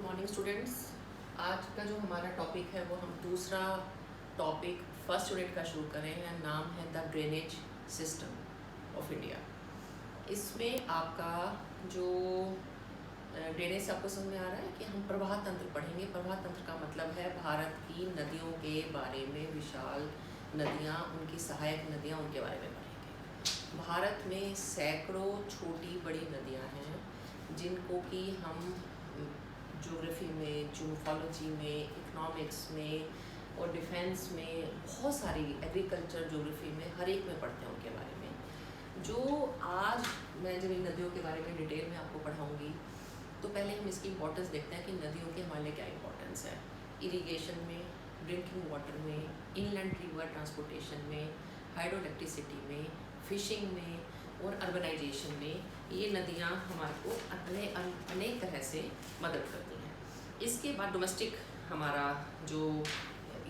Good morning students. आज का जो हमारा टॉपिक है वो हम दूसरा टॉपिक फर्स्ट यूनिट का शुरू कर रहे हैं। नाम है the drainage system of India. इसमें आपका जो ड्रेनेज आपको समझ में आ रहा है कि हम प्रवाह तंत्र पढ़ेंगे। प्रवाह तंत्र का मतलब है भारत की नदियों के बारे में, विशाल नदियाँ, उनकी सहायक नदियाँ, उनके बारे में पढ़ेंगे। भारत में सैकड़ों छोटी बड़ी नदियाँ हैं जिनको कि हम ज्योग्राफी में, जूफोलॉजी में, इकोनॉमिक्स में और डिफेंस में, बहुत सारी एग्रीकल्चर ज्योग्राफी में, हर एक में पढ़ते हैं उनके बारे में। जो आज मैं जब इन नदियों के बारे में डिटेल में आपको पढ़ाऊँगी तो पहले हम इसकी इम्पोर्टेंस देखते हैं कि नदियों की हमारे लिए क्या इम्पोर्टेंस है। इरिगेशन में, ड्रिंकिंग वाटर में, इनलैंड रिवर ट्रांसपोर्टेशन में, हाइड्रोइलेक्ट्रिसिटी में, फिशिंग में और अर्बनाइजेशन में ये नदियाँ हमारे को अनेक तरह से मदद करती हैं। इसके बाद डोमेस्टिक हमारा जो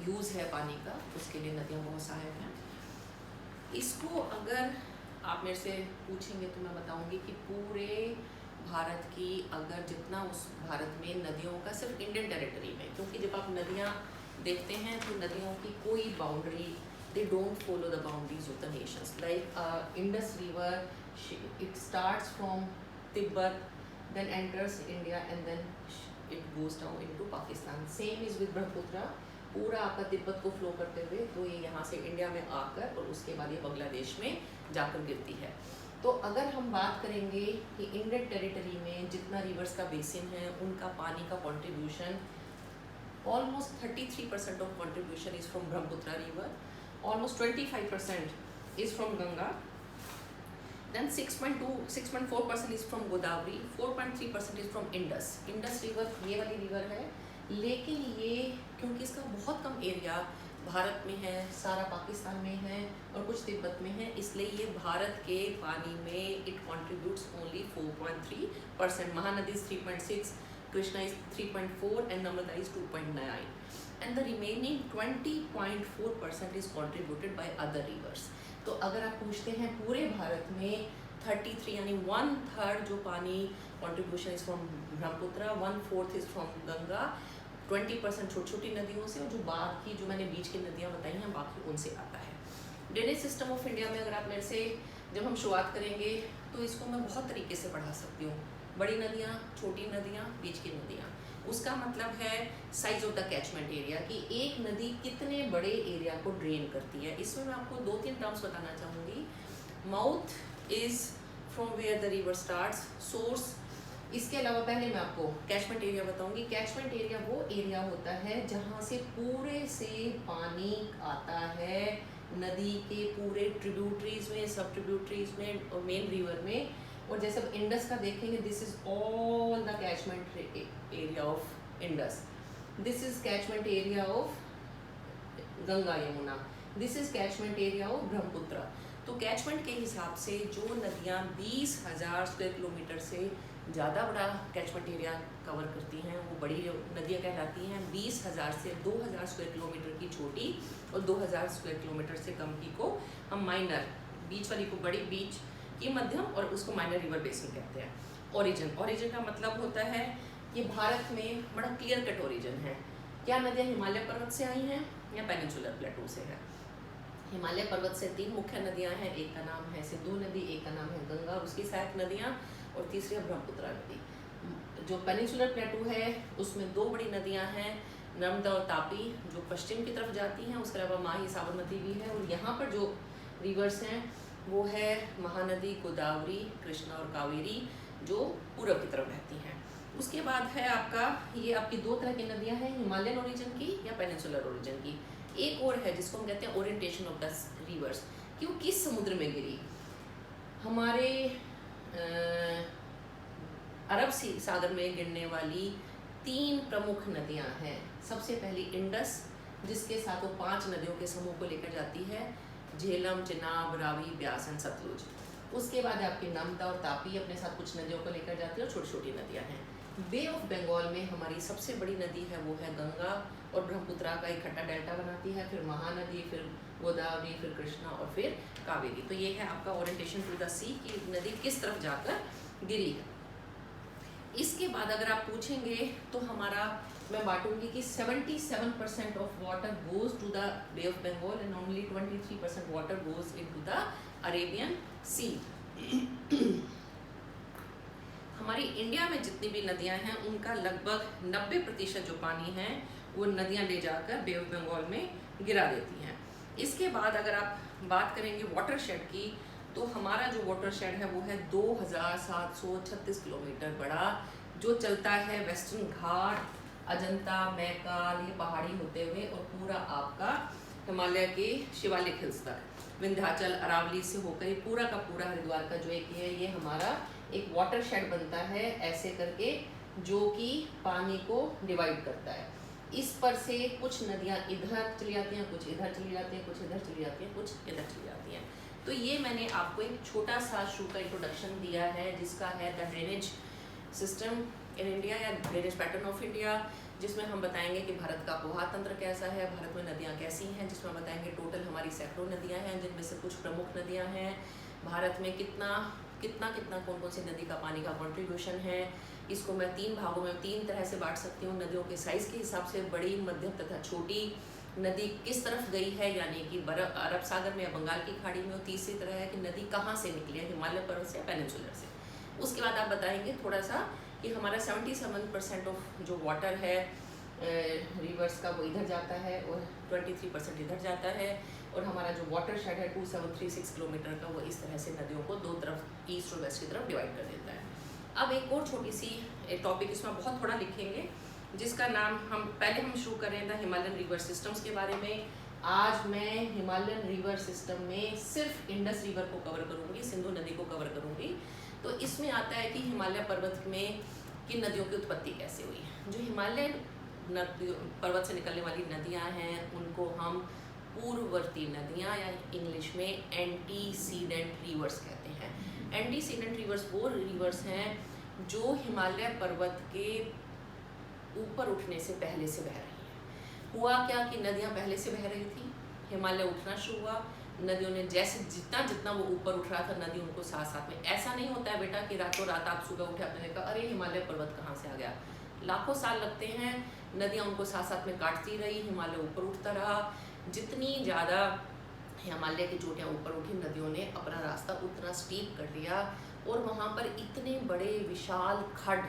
यूज़ है पानी का, उसके लिए नदियाँ बहुत सहायक हैं। इसको अगर आप मेरे से पूछेंगे तो मैं बताऊंगी कि पूरे भारत की अगर जितना उस भारत में नदियों का, सिर्फ इंडियन टेरिटरी में, क्योंकि जब आप नदियाँ देखते हैं तो नदियों की कोई boundary, they don't follow the boundaries of the nations. Like Indus River, it starts from Tibet, then enters India and then it goes down into Pakistan. Same is with Brahmaputra. पूरा आपका तिब्बत को फ्लो करते हुए तो ये यहाँ से India में आकर और उसके बाद ये बांग्लादेश में जाकर गिरती है। तो अगर हम बात करेंगे कि इंडियन टेरिटरी में जितना रिवर्स का बेसिन है उनका पानी का contribution, almost 33% of contribution is from Brahmaputra river, almost 25% is from Ganga, then 6.4% is from Godavari, 4.3% is from Indus. Indus river ये वाली रिवर है, लेकिन ये क्योंकि इसका बहुत कम एरिया भारत में है, सारा पाकिस्तान में है और कुछ तिब्बत में है, इसलिए ये भारत के पानी में it contributes only 4.3%. Mahanadi is 3.6, Krishna is 3.4 and Narmada is 2.9, and the remaining 20.4% is contributed by other rivers. तो अगर आप पूछते हैं पूरे भारत में 33 यानी 1/3 जो पानी contribution is from Brahmaputra, 1/4 is from Ganga, 20% छोटी छोटी नदियों से और जो बाकी जो मैंने बीच की नदियाँ बताई हैं बाकी उनसे आता है। ड्रेनेज सिस्टम ऑफ इंडिया में अगर आप मेरे से जब हम शुरुआत करेंगे तो इसको मैं बहुत तरीके से पढ़ा सकती हूँ। बड़ी नदियाँ, छोटी नदियाँ, बीच की नदियाँ। उसका मतलब है size of the catchment area कि एक नदी कितने बड़े एरिया को ड्रेन करती है। इसमें मैं आपको 2-3 टर्म्स बताना चाहूँगी। Mouth is from where the river starts, source. इसके अलावा पहले मैं आपको कैचमेंट एरिया बताऊँगी। कैचमेंट एरिया वो एरिया होता है जहाँ से पूरे से पानी आता है नदी के पूरे ट्रिब्यूटरीज में, सब ट्रिब्यूटरीज में और मेन रिवर में। और जैसे अब इंडस का देखेंगे, this is all the catchment area of Indus, this is catchment area of Ganga Yamuna, this is catchment area of Brahmaputra. तो कैचमेंट के हिसाब से जो नदियाँ 20,000 स्क्वायर किलोमीटर से ज़्यादा बड़ा कैचमेंट एरिया कवर करती हैं वो बड़ी नदियाँ कहलाती हैं। 20,000 से 2,000 स्क्वायर किलोमीटर की छोटी और 2,000 स्क्वायर किलोमीटर से कम की को हम माइनर, बीच वाली को बड़ी, बीच की मध्यम और उसको माइनर रिवर बेसिन कहते हैं। ओरिजिन का मतलब होता है कि भारत में बड़ा क्लियर कट ओरिजिन है। क्या नदियाँ हिमालय पर्वत से आई हैं या पेनिनसुलर प्लेटू से है। हिमालय पर्वत से 3 मुख्य नदियाँ हैं, एक का नाम है सिंधु नदी, एक का नाम है गंगा और उसकी सहायक नदियाँ, और तीसरी है ब्रह्मपुत्र नदी। जो पेनिनसुलर प्लेटू है उसमें 2 बड़ी नदियाँ हैं, नर्मदा और तापी, जो पश्चिम की तरफ जाती हैं। उसके अलावा माही, साबरमती भी है। और यहाँ पर जो रिवर्स हैं वो है महानदी, गोदावरी, कृष्णा और कावेरी, जो पूरब की तरफ बहती हैं। उसके बाद है आपका, ये आपकी 2 तरह की नदियाँ हैं, हिमालयन ओरिजिन की या पेनिनसुलर ओरिजिन की। एक और है जिसको हम कहते हैं ओरिएंटेशन ऑफ द रिवर्स, कि वो किस समुद्र में गिरी। हमारे अरब सागर में गिरने वाली 3 प्रमुख नदियां हैं। सबसे पहली इंडस, जिसके साथ वो 5 नदियों के समूह को लेकर जाती है, झेलम, चिनाब, रावी, ब्यास एंड सतलुज। उसके बाद आपकी नर्मदा और तापी अपने साथ कुछ नदियों को लेकर जाती है और छोटी छोटी नदियां हैं। बे ऑफ बंगाल में हमारी सबसे बड़ी नदी है वो है गंगा और ब्रह्मपुत्रा का इकट्ठा डेल्टा बनाती है, फिर महानदी, फिर गोदावरी, फिर कृष्णा और फिर कावेरी। तो ये है आपका ओरिएंटेशन टू द सी कि नदी किस तरफ जाकर गिरी है। इसके बाद अगर आप पूछेंगे तो हमारा मैं बांटूंगी कि 77% of water goes to the Bay of Bengal and only 23% water goes into the Arabian Sea. हमारी इंडिया में जितनी भी नदियां हैं उनका लगभग 90% जो पानी है वो नदियां ले जाकर बे ऑफ बंगाल में गिरा देती हैं। इसके बाद अगर आप बात करेंगे वाटरशेड की, तो हमारा जो वाटरशेड है वो है 2736 किलोमीटर बड़ा, जो चलता है वेस्टर्न घाट, अजंता, मैकाल, ये पहाड़ी होते हुए और पूरा आपका हिमालय के शिवालिक हिल्स तक, विंध्याचल, अरावली से होकर ये पूरा का पूरा हरिद्वार का जो एक ये हमारा एक वाटरशेड बनता है ऐसे करके, जो कि पानी को डिवाइड करता है। इस पर से कुछ नदियाँ इधर चली जाती हैं, कुछ इधर चली जाती हैं, कुछ इधर चली जाती हैं, कुछ इधर चली जाती हैं। तो ये मैंने आपको एक छोटा सा शो का इंट्रोडक्शन दिया है जिसका है the drainage system in India या ड्रेनेज पैटर्न ऑफ इंडिया, जिसमें हम बताएंगे कि भारत का पोहा तंत्र कैसा है, भारत में नदियाँ कैसी हैं, जिसमें बताएंगे टोटल हमारी सैकड़ों नदियाँ हैं जिनमें से कुछ प्रमुख नदियाँ हैं, भारत में कितना कौन कौन सी नदी का पानी का कंट्रीब्यूशन है। इसको मैं 3 भागों में 3 तरह से बांट सकती हूँ, नदियों के साइज़ के हिसाब से, बड़ी, मध्यम तथा छोटी। नदी किस तरफ गई है, यानी कि अरब सागर में या बंगाल की खाड़ी में। और तीसरी तरह है कि नदी कहाँ से निकली है, हिमालय पर्वत से या पेनिनसुलर से। उसके बाद आप बताएंगे थोड़ा सा कि हमारा 77% ऑफ जो वाटर है रिवर्स का वो इधर जाता है और 23% इधर जाता है, और हमारा जो वाटर शेड है 2736 किलोमीटर का, वो इस तरह से नदियों को 2 तरफ, ईस्ट और वेस्ट की तरफ डिवाइड कर देता है। अब एक और छोटी सी टॉपिक इसमें बहुत थोड़ा लिखेंगे, जिसका नाम हम शुरू करें द हिमालयन रिवर सिस्टम्स के बारे में। आज मैं हिमालयन रिवर सिस्टम में सिर्फ इंडस रिवर को कवर करूँगी, सिंधु नदी को कवर करूँगी। तो इसमें आता है कि हिमालय पर्वत में किन नदियों की उत्पत्ति कैसे हुई। जो हिमालय पर्वत से निकलने वाली नदियाँ हैं उनको हम पूर्ववर्ती नदियाँ या इंग्लिश में एंटीसीडेंट रिवर्स कहते हैं। एंटीसीडेंट रिवर्स वो रिवर्स हैं जो हिमालय पर्वत के ऊपर उठने से पहले से बह रही हैं। हुआ क्या कि नदियाँ पहले से बह रही थी, हिमालय उठना शुरू हुआ, नदियों ने जैसे जितना वो ऊपर उठ रहा था नदी उनको साथ साथ में, ऐसा नहीं होता है बेटा कि रातों रात आप सुबह उठे आपने देखा अरे हिमालय पर्वत कहाँ से आ गया। लाखों साल लगते हैं, नदियाँ उनको साथ साथ में काटती रही, हिमालय ऊपर उठता रहा। जितनी ज़्यादा हिमालय की चोटियाँ ऊपर उठी, नदियों ने अपना रास्ता उतना स्टीप कर दिया, और वहाँ पर इतने बड़े विशाल खड्ड,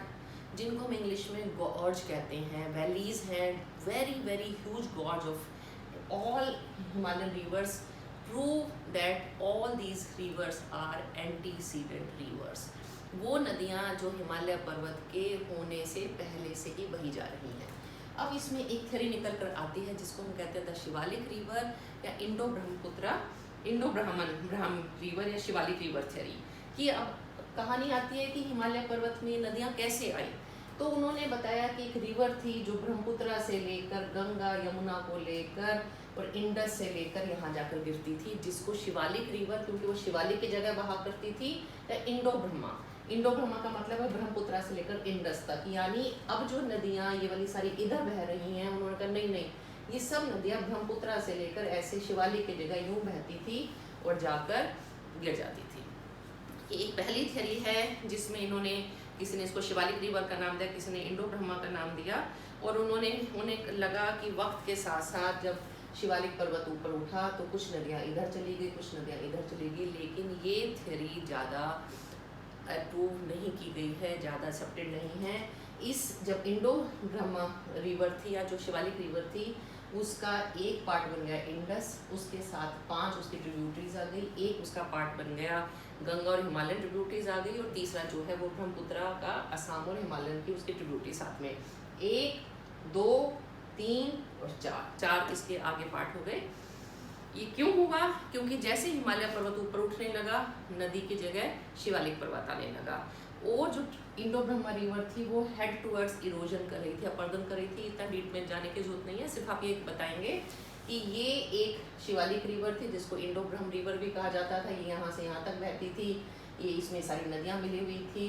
जिनको हम इंग्लिश में गॉर्ज कहते हैं, वैलीज हैं, very very huge gorge of all Himalayan rivers prove that all these rivers are antecedent rivers. वो नदियाँ जो हिमालय पर्वत के होने से पहले से ही बही जा रही हैं। अब इसमें एक थ्योरी निकल कर आती है जिसको हम कहते हैं द शिवालिक रिवर या इंडो ब्राह्मण रिवर या शिवालिक रिवर थ्योरी कि अब कहानी आती है कि हिमालय पर्वत में नदियाँ कैसे आई। तो उन्होंने बताया कि एक रिवर थी जो ब्रह्मपुत्र से लेकर गंगा यमुना को लेकर और इंडस से लेकर यहाँ जाकर गिरती थी, जिसको शिवालिक रिवर, क्योंकि वो शिवालिक की जगह बहा करती थी, या इंडो ब्रह्मा का मतलब है ब्रह्मपुत्र से लेकर इंडस तक। यानी अब जो नदियाँ ये वाली सारी इधर बह रही हैं, उन्होंने कहा नहीं, ये सब नदियाँ ब्रह्मपुत्र से लेकर ऐसे शिवालिक की जगह यूँ बहती थी और जाकर गिर जाती थी। ये एक पहली थ्योरी है जिसमें इन्होंने, किसी ने इसको शिवालिक रिवर का नाम दिया, किसी ने इंडो ब्रह्मा का नाम दिया, और उन्हें लगा कि वक्त के साथ साथ जब शिवालिक पर्वत ऊपर उठा तो कुछ नदियाँ इधर चली गई, कुछ नदियाँ इधर चली गई। लेकिन ये थ्योरी ज़्यादा अप्रूव नहीं की गई है, ज़्यादा एक्सेप्टेड नहीं है। जब इंडो ब्रह्मा रिवर थी या जो शिवालिक रिवर थी, उसका एक पार्ट बन गया इंडस, उसके साथ 5 उसकी ट्रिब्यूटरीज आ गई, एक उसका पार्ट बन गया गंगा और हिमालयन ट्रिब्यूटरीज आ गई, और तीसरा जो है वो ब्रह्मपुत्र का असम और हिमालयन की उसकी ट्रिब्यूटरी साथ में 1, 2, 3 और 4 इसके आगे पार्ट हो गए। ये क्यों हुआ? क्योंकि जैसे हिमालय पर्वत ऊपर उठने लगा, नदी की जगह शिवालिक पर्वत आने लगा, और जो इंडो ब्रह्मा रिवर थी वो हेड टूवर्ड्स इरोजन कर रही थी, अपर्दन कर रही थी। इतना डीप में जाने की जरूरत नहीं है, सिर्फ आप ये बताएंगे कि ये एक शिवालिक रिवर थी जिसको इंडो ब्रह्म रिवर भी कहा जाता था। ये यहाँ से यहाँ तक बहती थी, ये इसमें सारी नदियाँ मिली हुई थी,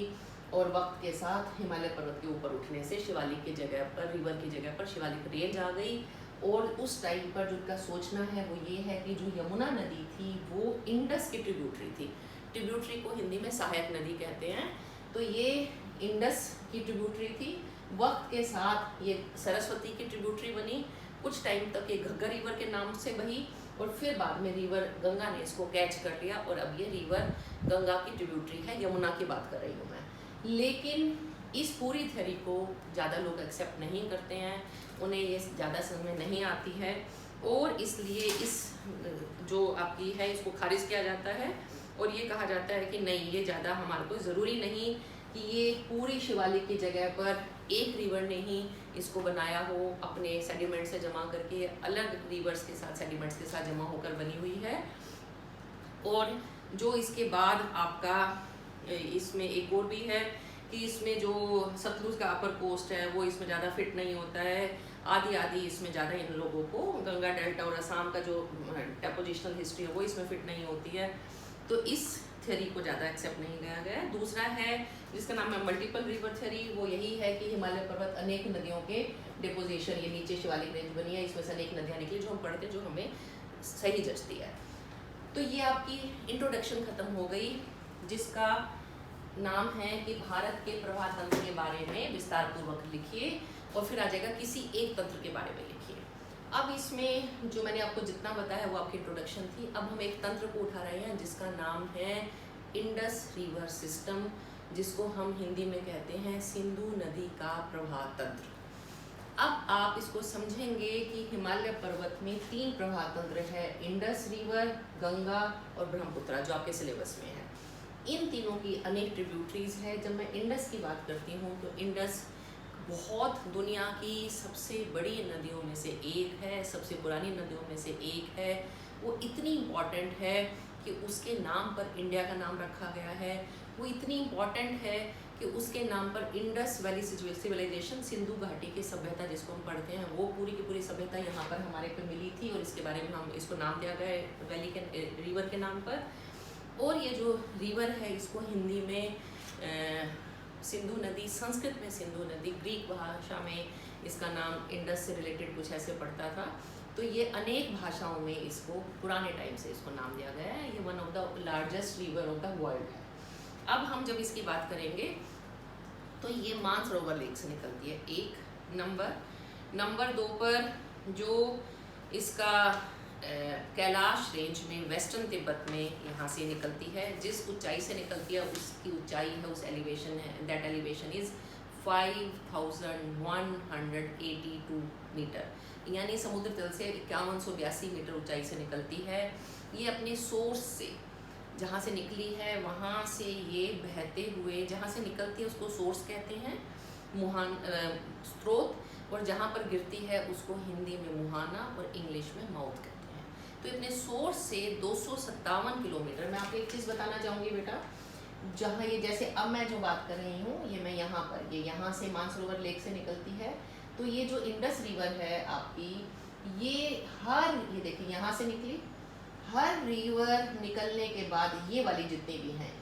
और वक्त के साथ हिमालय पर्वत के ऊपर उठने से शिवालिक की जगह पर, रिवर की जगह पर शिवालिक रेंज आ गई। और उस टाइम पर जो उनका सोचना है वो ये है कि जो यमुना नदी थी वो इंडस की ट्रिब्यूटरी थी। ट्रिब्यूटरी को हिंदी में सहायक नदी कहते हैं। तो ये इंडस की ट्रिब्यूटरी थी, वक्त के साथ ये सरस्वती की ट्रिब्यूटरी बनी, कुछ टाइम तक ये घग्गर रिवर के नाम से बही, और फिर बाद में रिवर गंगा ने इसको कैच कर लिया और अब ये रिवर गंगा की ट्रिब्यूटरी है। यमुना की बात कर रही हूँ मैं। लेकिन इस पूरी थ्योरी को ज़्यादा लोग एक्सेप्ट नहीं करते हैं, उन्हें ये ज़्यादा समझ में नहीं आती है, और इसलिए इस जो आपकी है इसको खारिज किया जाता है और ये कहा जाता है कि नहीं, ये ज़्यादा हमारे को ज़रूरी नहीं कि ये पूरी शिवालिक की जगह पर एक रिवर ने ही इसको बनाया हो, अपने सेडिमेंट से जमा करके, अलग रिवर्स के साथ सेडिमेंट्स के साथ जमा होकर बनी हुई है। और जो इसके बाद आपका इसमें एक और भी है कि इसमें जो सतलुज का अपर कोस्ट है वो इसमें ज़्यादा फिट नहीं होता है, आदि इसमें ज़्यादा इन लोगों को गंगा डेल्टा और असम का जो डेपोजिशनल हिस्ट्री है वो इसमें फिट नहीं होती है, तो इस थ्योरी को ज़्यादा एक्सेप्ट नहीं किया गया है। दूसरा है जिसका नाम है मल्टीपल रिवर थ्योरी, वो यही है कि हिमालय पर्वत अनेक नदियों के डिपोजिशन, ये नीचे शिवालिक रेंज बनी है, इसमें से अनेक नदियाँ निकली जो हम पढ़ते हैं, जो हमें सही जचती है। तो ये आपकी इंट्रोडक्शन ख़त्म हो गई, जिसका नाम है कि भारत के प्रवाह तंत्र के बारे में विस्तार पूर्वक लिखिए, और फिर आ जाएगा किसी एक तंत्र के बारे में लिखिए। अब इसमें जो मैंने आपको जितना बताया वो आपकी इंट्रोडक्शन थी। अब हम एक तंत्र को उठा रहे हैं जिसका नाम है इंडस रिवर सिस्टम, जिसको हम हिंदी में कहते हैं सिंधु नदी का प्रवाह तंत्र। अब आप इसको समझेंगे कि हिमालय पर्वत में 3 प्रवाह तंत्र है, इंडस रिवर, गंगा और ब्रह्मपुत्रा, जो आपके सिलेबस में है। इन तीनों की अनेक ट्रिब्यूटरीज है। जब मैं इंडस की बात करती हूँ तो इंडस बहुत दुनिया की सबसे बड़ी नदियों में से एक है, सबसे पुरानी नदियों में से एक है। वो इतनी इम्पॉर्टेंट है कि उसके नाम पर इंडिया का नाम रखा गया है। वो इतनी इम्पॉर्टेंट है कि उसके नाम पर इंडस वैली सिविलाइजेशन, सिंधु घाटी की सभ्यता जिसको हम पढ़ते हैं, वो पूरी की पूरी सभ्यता यहाँ पर हमारे को मिली थी, और इसके बारे में हम इसको नाम दिया गया है वैली के रिवर के नाम पर। और ये जो रिवर है इसको हिंदी में सिंधु नदी, संस्कृत में सिंधु नदी, ग्रीक भाषा में इसका नाम इंडस से रिलेटेड कुछ ऐसे पड़ता था। तो ये अनेक भाषाओं में इसको पुराने टाइम से इसको नाम दिया गया है। ये one of the largest river of the world है। अब हम जब इसकी बात करेंगे तो ये मानसरोवर लेक से निकलती है, एक नंबर 2 पर जो इसका कैलाश रेंज में वेस्टर्न तिब्बत में यहाँ से निकलती है। जिस ऊंचाई से निकलती है उसकी ऊंचाई है, उस एलिवेशन है, दैट एलिवेशन इज़ 5182 मीटर, यानी समुद्र तल से 5182 मीटर ऊंचाई से निकलती है। ये अपने सोर्स से, जहाँ से निकली है वहाँ से ये बहते हुए, जहाँ से निकलती है उसको सोर्स कहते हैं, मुहान स्रोत, और जहाँ पर गिरती है उसको हिंदी में मुहाना और इंग्लिश में माउथ कहते हैं। तो इतने सोर्स से 257 किलोमीटर। मैं आपको एक चीज़ बताना चाहूँगी बेटा, जहाँ ये जैसे अब मैं जो बात कर रही हूँ, ये मैं यहाँ पर, ये यहाँ से मानसरोवर लेक से निकलती है, तो ये जो इंडस रिवर है आपकी, ये देखिए यहाँ से निकली, हर रिवर निकलने के बाद ये वाली जितनी भी हैं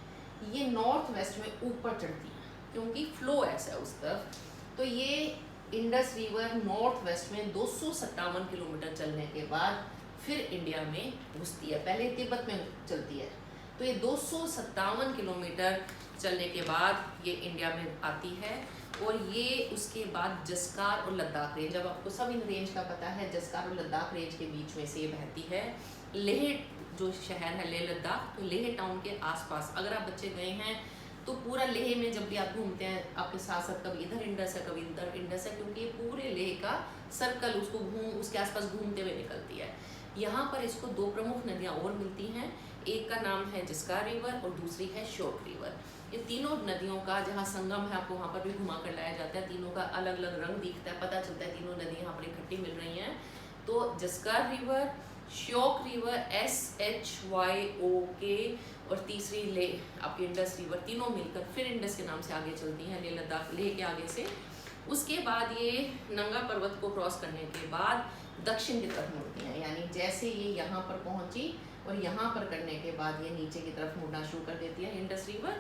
ये नॉर्थ वेस्ट में ऊपर चढ़ती है, क्योंकि फ्लो ऐसा है उस तरफ। तो ये इंडस रिवर नॉर्थ वेस्ट में 257 किलोमीटर चलने के बाद फिर इंडिया में घुसती है। पहले तिब्बत में चलती है, तो ये 257 किलोमीटर चलने के बाद ये इंडिया में आती है, और ये उसके बाद जस्कार और लद्दाख रेंज, अब आपको सब इन रेंज का पता है, जस्कार और लद्दाख रेंज के बीच में से ये बहती है। लेह जो शहर है, लेह लद्दाख, तो लेह टाउन के आसपास अगर आप बच्चे गए हैं तो पूरा लेह में जब भी आप घूमते हैं, आपके साथ साथ कभी इधर इंडस है कभी इधर इंडस है, क्योंकि ये पूरे लेह का सर्कल उसके आसपास घूमते हुए निकलती है। यहाँ पर इसको 2 प्रमुख नदियाँ और मिलती हैं, एक का नाम है जस्कार रिवर और दूसरी है श्योक रिवर। इन तीनों नदियों का जहाँ संगम है, आपको वहाँ पर भी घुमा कर लाया जाता है। तीनों का अलग अलग रंग दिखता है, पता चलता है तीनों नदी यहाँ पर इकट्ठी मिल रही हैं। तो जस्कार रिवर, श्योक रिवर SHYOK, और तीसरी लेह आपकी इंडस रिवर, तीनों मिलकर फिर इंडस के नाम से आगे चलती हैं, लेह लद्दाख, लेह के आगे से। उसके बाद ये नंगा पर्वत को क्रॉस करने के बाद दक्षिण की तरफ मुड़ती हैं, यानी जैसे ये यहाँ पर पहुँची और यहाँ पर करने के बाद ये नीचे की तरफ मुड़ना शुरू कर देती है इंडस रिवर,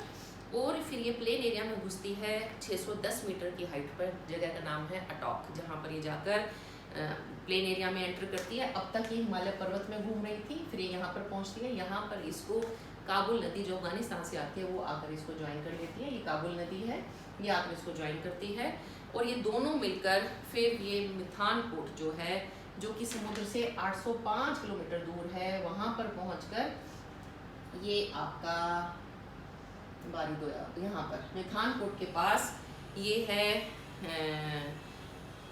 और फिर ये प्लेन एरिया में घुसती है 610 मीटर की हाइट पर। जगह का नाम है अटॉक, जहाँ पर ये जाकर प्लेन एरिया में एंटर करती है। अब तक ये हिमालय पर्वत में घूम रही थी, फिर ये यहाँ पर पहुँचती है। यहाँ पर इसको काबुल नदी जो अफगानिस्तान से आती है वो आकर इसको ज्वाइन कर लेती है। ये काबुल नदी है, ये आकर इसको ज्वाइन करती है और ये दोनों मिलकर फिर ये मिठानकोट जो है, जो कि समुद्र से 805 किलोमीटर दूर है, वहाँ पर पहुँचकर ये आपका बारी दोया यहाँ पर मिठानकोट के पास ये है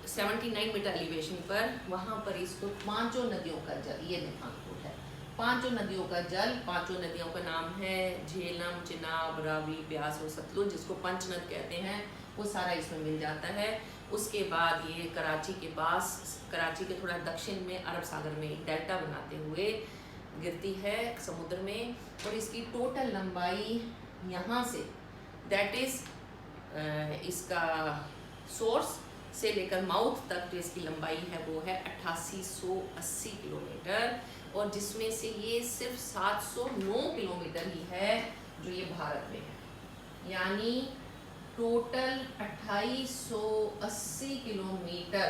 79 मीटर एलिवेशन पर, वहाँ पर इसको पांचों नदियों का जल, ये मिठानकोट है, पांचों नदियों का जल, पांचों नदियों का नाम है झेलम, चिनाब, रावी, ब्यास और सतलुज, जिसको पंचनद कहते हैं, वो सारा इसमें मिल जाता है। उसके बाद ये कराची के पास, कराची के थोड़ा दक्षिण में अरब सागर में डेल्टा बनाते हुए गिरती है समुद्र में और इसकी टोटल लंबाई यहाँ से दैट इज़ इसका सोर्स से लेकर माउथ तक जो इसकी लंबाई है वो है 8880 किलोमीटर और जिसमें से ये सिर्फ 709 किलोमीटर ही है जो ये भारत में है, यानी टोटल 2880 किलोमीटर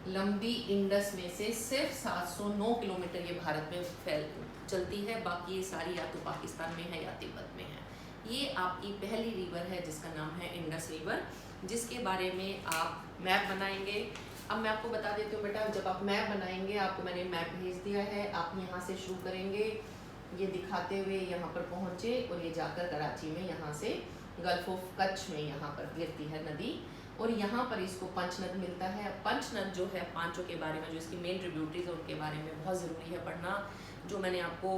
लंबी इंडस में से सिर्फ 709 किलोमीटर ये भारत में फैल चलती है, बाकी ये सारी या तो पाकिस्तान में है या तिब्बत में है। ये आपकी पहली रिवर है जिसका नाम है इंडस रिवर, जिसके बारे में आप मैप बनाएंगे। अब मैं आपको बता देती हूँ बेटा, जब आप मैप बनाएंगे, आपको मैंने मैप भेज दिया है, आप यहाँ से शुरू करेंगे ये दिखाते हुए यहाँ पर पहुँचे और ये जाकर कराची में यहाँ से गल्फ ऑफ कच्छ में यहाँ पर गिरती है नदी और यहाँ पर इसको पंचनद मिलता है। पंचनद जो है पांचों के बारे में, जो इसकी मेन ट्रिब्यूटरीज है उनके बारे में बहुत ज़रूरी है पढ़ना, जो मैंने आपको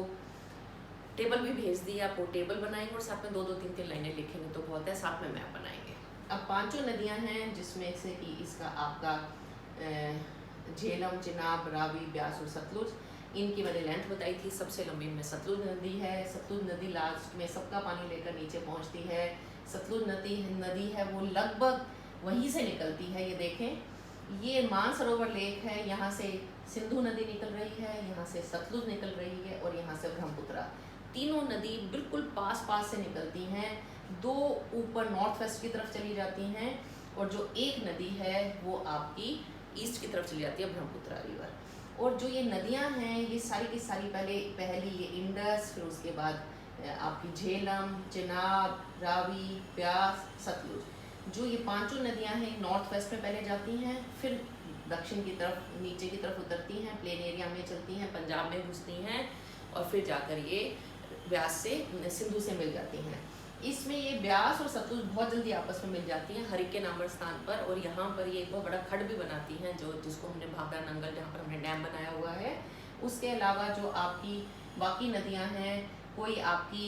टेबल भी भेज दिया, आपको टेबल बनाएंगे और साथ में 2-2, 3-3 लाइनें लिखेंगे तो बहुत है, साथ में मैप बनाएंगे। अब पांचों नदियां हैं जिसमें से कि इसका आपका झेलम, चिनाब, रावी, ब्यास और सतलुज, इनकी मैंने लेंथ बताई थी। सबसे लंबी में सतलुज नदी है। सतलुज नदी लास्ट में सबका पानी लेकर नीचे पहुंचती है। सतलुज नदी है वो लगभग वहीं से निकलती है, ये देखें ये मानसरोवर लेक है, यहाँ से सिंधु नदी निकल रही है, यहाँ से सतलुज निकल रही है और यहाँ से ब्रह्मपुत्रा, तीनों नदी बिल्कुल पास पास से निकलती हैं। दो ऊपर नॉर्थ वेस्ट की तरफ चली जाती हैं और जो एक नदी है वो आपकी ईस्ट की तरफ चली जाती है, ब्रह्मपुत्रा रिवर। और जो ये नदियाँ हैं ये सारी की सारी पहली ये इंडस, फिर उसके बाद आपकी झेलम, चिनाब, रावी, ब्यास, सतलुज, जो ये पांचों नदियाँ हैं नॉर्थ वेस्ट में पहले जाती हैं, फिर दक्षिण की तरफ नीचे की तरफ उतरती हैं, प्लेन एरिया में चलती हैं, पंजाब में घुसती हैं और फिर जाकर ये ब्यास से सिंधु से मिल जाती हैं। इसमें ये ब्यास और सतलुज बहुत जल्दी आपस में मिल जाती हैं हरिके नामक स्थान पर और यहाँ पर ये एक बहुत बड़ा खड्ड भी बनाती हैं, जो जिसको हमने भाखड़ा नंगल, जहाँ पर हमने डैम बनाया हुआ है। उसके अलावा जो आपकी बाकी नदियाँ हैं, कोई आपकी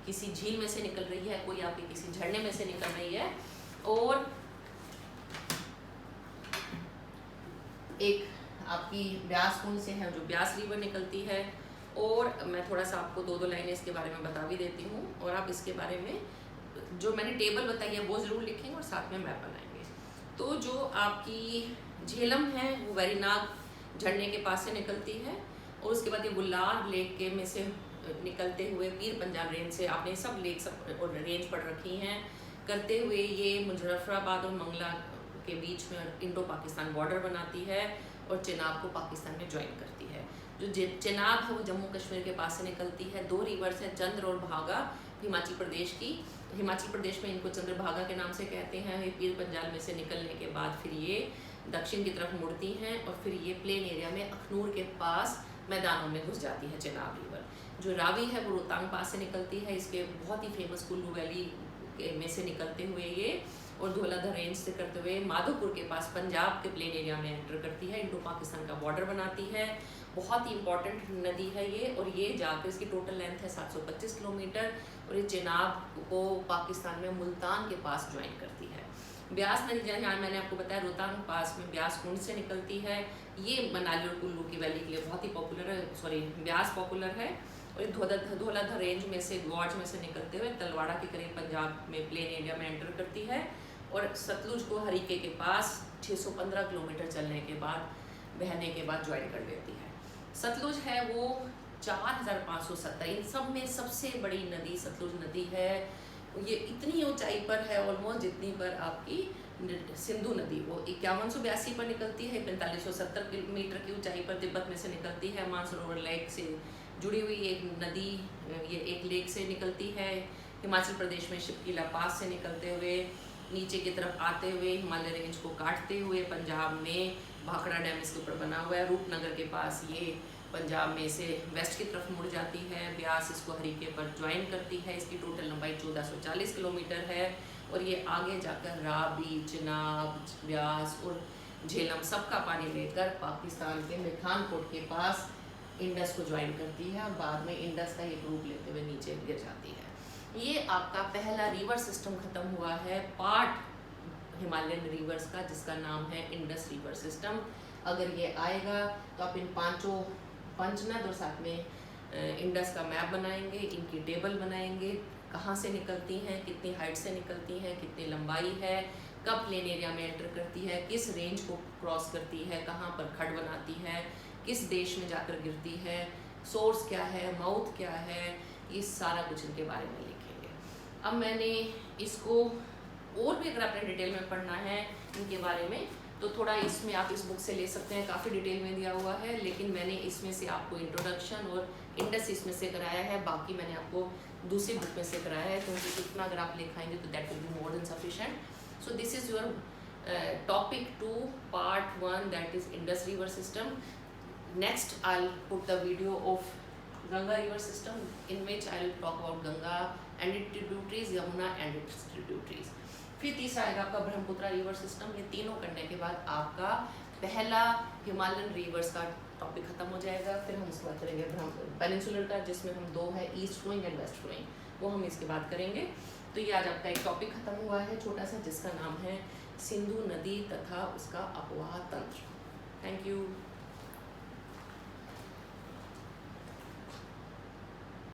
किसी झील में से निकल रही है, कोई आपकी किसी झरने में से निकल रही है और एक आपकी ब्यास कुंड से है जो ब्यास रिवर निकलती है। और मैं थोड़ा सा आपको 2-2 लाइनें इसके बारे में बता भी देती हूँ और आप इसके बारे में जो मैंने टेबल बताई है वो ज़रूर लिखेंगे और साथ में मैप बनाएंगे। तो जो आपकी झेलम है वो वेरीनाग झरने के पास से निकलती है और उसके बाद ये बुल्लार लेक के में से निकलते हुए पीर पंजाब रेंज से, आपने सब लेक सब और रेंज पढ़ रखी हैं, करते हुए ये मुजफ्फराबाद और मंगला के बीच में इंडो पाकिस्तान बॉर्डर बनाती है और चिनाब को पाकिस्तान में ज्वाइन करती है। जो चिनाब है वो जम्मू कश्मीर के पास से निकलती है। 2 रिवर्स हैं, चंद्र और भागा, हिमाचल प्रदेश की। हिमाचल प्रदेश में इनको चंद्रभागा के नाम से कहते हैं। ये पीर पंजाल में से निकलने के बाद फिर ये दक्षिण की तरफ मुड़ती हैं और फिर ये प्लेन एरिया में अखनूर के पास मैदानों में घुस जाती है चिनाब रिवर। जो रावी है वो रोहतांग पास से निकलती है, इसके बहुत ही फेमस कुल्लू वैली में से निकलते हुए ये और धौलाधर रेंज से करते हुए माधोपुर के पास पंजाब के प्लेन एरिया में एंटर करती है, इंडो पाकिस्तान का बॉर्डर बनाती है। बहुत ही इंपॉर्टेंट नदी है ये और ये जाकर इसकी टोटल लेंथ है 725 किलोमीटर और ये चिनाब को पाकिस्तान में मुल्तान के पास ज्वाइन करती है। ब्यास नदी जहाँ मैंने आपको बताया रोहतांग पास में ब्यास कुंड से निकलती है, ये मनाली और कुल्लू की वैली के लिए बहुत ही पॉपुलर है, सॉरी ब्यास पॉपुलर है। और ये धौलाधर रेंज में से गौज में से निकलते हुए तलवाड़ा के करीब पंजाब में प्लेन एरिया में एंटर करती है और सतलुज को हरीके के पास 615 किलोमीटर चलने के बाद बहने के बाद ज्वाइन कर लेती है। सतलुज है वो 4570, इन सब में सबसे बड़ी नदी सतलुज नदी है। ये इतनी ऊंचाई पर है ऑलमोस्ट जितनी पर आपकी सिंधु नदी, वो 5182 पर निकलती है, 4570 मीटर की ऊंचाई पर तिब्बत में से निकलती है, मानसरोवर लेक से जुड़ी हुई एक नदी, ये एक लेक से निकलती है, हिमाचल प्रदेश में शिपकीला पास से निकलते हुए नीचे की तरफ आते हुए हिमालय रेंज को काटते हुए पंजाब में भाखड़ा डैम इसके ऊपर बना हुआ है, रूपनगर के पास ये पंजाब में से वेस्ट की तरफ मुड़ जाती है, ब्यास इसको हरीके पर ज्वाइन करती है। इसकी टोटल लंबाई 1440 किलोमीटर है और ये आगे जाकर रावी, चिनाब, ब्यास और झेलम सबका पानी लेकर पाकिस्तान के मिठानकोट के पास इंडस को ज्वाइन करती है और बाद में इंडस का एक रूप लेते हुए नीचे गिर जाती है। ये आपका पहला रिवर सिस्टम खत्म हुआ है, पार्ट हिमालयन रिवर्स का, जिसका नाम है इंडस रिवर सिस्टम। अगर ये आएगा तो आप इन पांचों पंचनद और साथ में इंडस का मैप बनाएंगे, इनकी टेबल बनाएंगे, कहाँ से निकलती हैं, कितनी हाइट से निकलती हैं, कितनी लंबाई है, कब प्लेन एरिया में एंटर करती है, किस रेंज को क्रॉस करती है, कहाँ पर खड़ बनाती है, किस देश में जाकर गिरती है, सोर्स क्या है, माउथ क्या है, ये सारा कुछ इनके बारे में लिखेंगे। अब मैंने इसको और भी अगर आपने डिटेल में पढ़ना है इनके बारे में तो थोड़ा इसमें आप इस बुक से ले सकते हैं, काफ़ी डिटेल में दिया हुआ है, लेकिन मैंने इसमें से आपको इंट्रोडक्शन और इंडस इसमें से कराया है, बाकी मैंने आपको दूसरी बुक में से कराया है, क्योंकि इतना अगर आप लिखाएंगे तो that will be more than sufficient. So this is your topic 2 part 1, that is Indus river system. Next I'll put the video of Ganga river system, in which I'll talk about Ganga and its tributaries, Yamuna and its tributaries. फिर तीसरा आएगा आपका Brahmaputra river system. ये तीनों करने के बाद आपका पहला हिमालयन रिवर्स का टॉपिक खत्म हो जाएगा। फिर हम उसके बाद करेंगे पेनिनसुलर का, जिसमें हम दो है, east flowing and west flowing, वो हम इसके बाद करेंगे। तो ये आज आपका एक टॉपिक खत्म हुआ है छोटा सा, जिसका नाम है सिंधु नदी तथा उसका अपवाह तंत्र। Thank you.